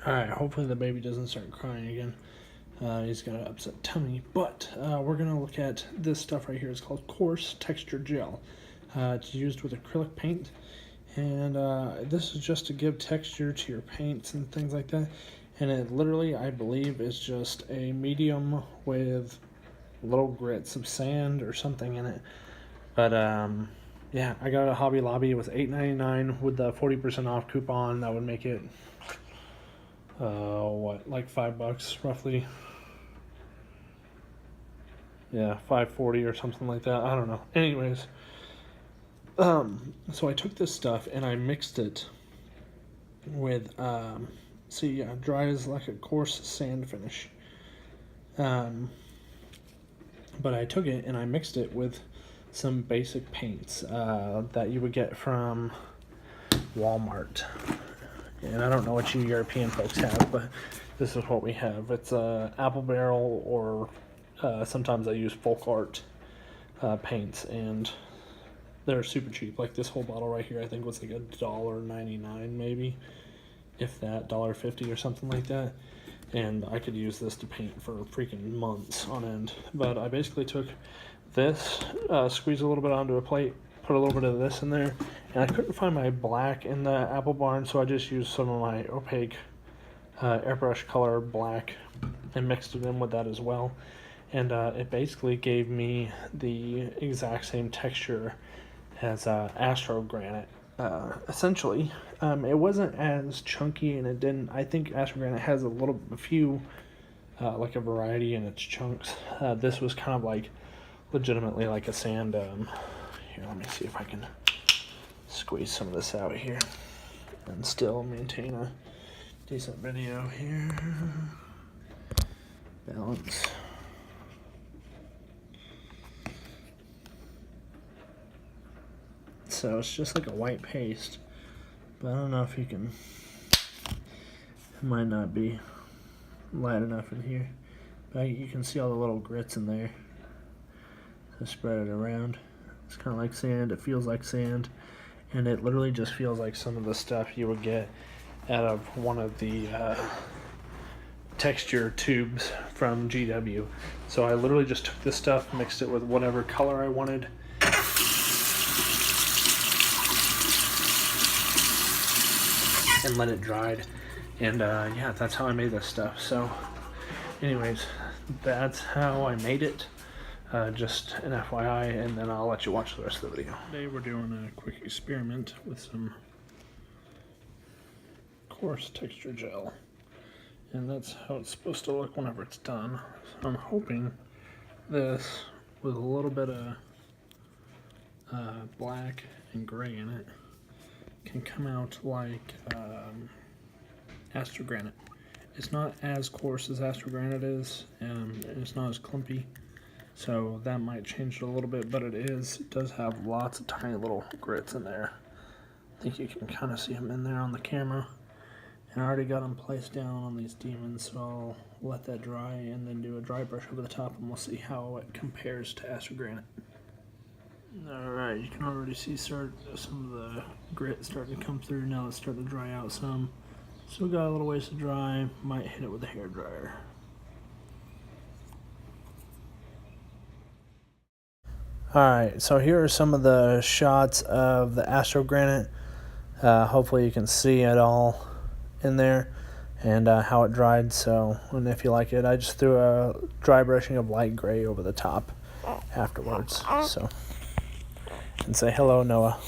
Alright, hopefully the baby doesn't start crying again. He's got an upset tummy. But we're going to look at this stuff right here. It's called Coarse Texture Gel. It's used with acrylic paint. And this is just to give texture to your paints and things like that. And it literally, I believe, is just a medium with little grits of sand or something in it. But yeah, I got it at Hobby Lobby. It was $8.99 with the 40% off coupon. That would make it like $5 roughly. Yeah, $5.40 or something like that. I don't know. Anyways, so I took this stuff and I mixed it with dry as like a coarse sand finish. But I took it and I mixed it with some basic paints that you would get from Walmart. And I don't know what you European folks have, but this is what we have. It's Apple Barrel, or sometimes I use Folk Art paints, and they're super cheap. Like this whole bottle right here, I think was like $1.99 maybe, if that, $1.50 or something like that. And I could use this to paint for freaking months on end. But I basically took this, squeezed a little bit onto a plate, put a little bit of this in there, and I couldn't find my black in the Apple Barn, so I just used some of my opaque airbrush color black and mixed it in with that as well. And it basically gave me the exact same texture as Astro Granite. Essentially, it wasn't as chunky, and it didn't. I think Astro Granite has a few, like a variety in its chunks. This was kind of like legitimately like a sand. Here, let me see if I can squeeze some of this out here and still maintain a decent video here. Balance. So it's just like a white paste, but I don't know if you can, it might not be light enough in here, but you can see all the little grits in there. So spread it around. It's kind of like sand. It feels like sand, and it literally just feels like some of the stuff you would get out of one of the texture tubes from GW. So I literally just took this stuff, mixed it with whatever color I wanted, and let it dry. And yeah, that's how I made this stuff. So anyways, that's how I made it. Just an FYI, and then I'll let you watch the rest of the video. Today we're doing a quick experiment with some coarse texture gel, and that's how it's supposed to look whenever it's done. So I'm hoping this with a little bit of black and gray in it can come out like Astro Granite. It's not as coarse as Astro Granite is, and it's not as clumpy. So that might change it a little bit, but it does have lots of tiny little grits in there. I think you can kind of see them in there on the camera. And I already got them placed down on these demons, so I'll let that dry and then do a dry brush over the top, and we'll see how it compares to Astro Granite. Alright, you can already see some of the grit starting to come through. Now it's starting to dry out some. Still got a little ways to dry. Might hit it with a hairdryer. Alright, so here are some of the shots of the Astro Granite. Hopefully you can see it all in there and how it dried. So, and if you like it, I just threw a dry brushing of light gray over the top afterwards. So, and say hello, Noah.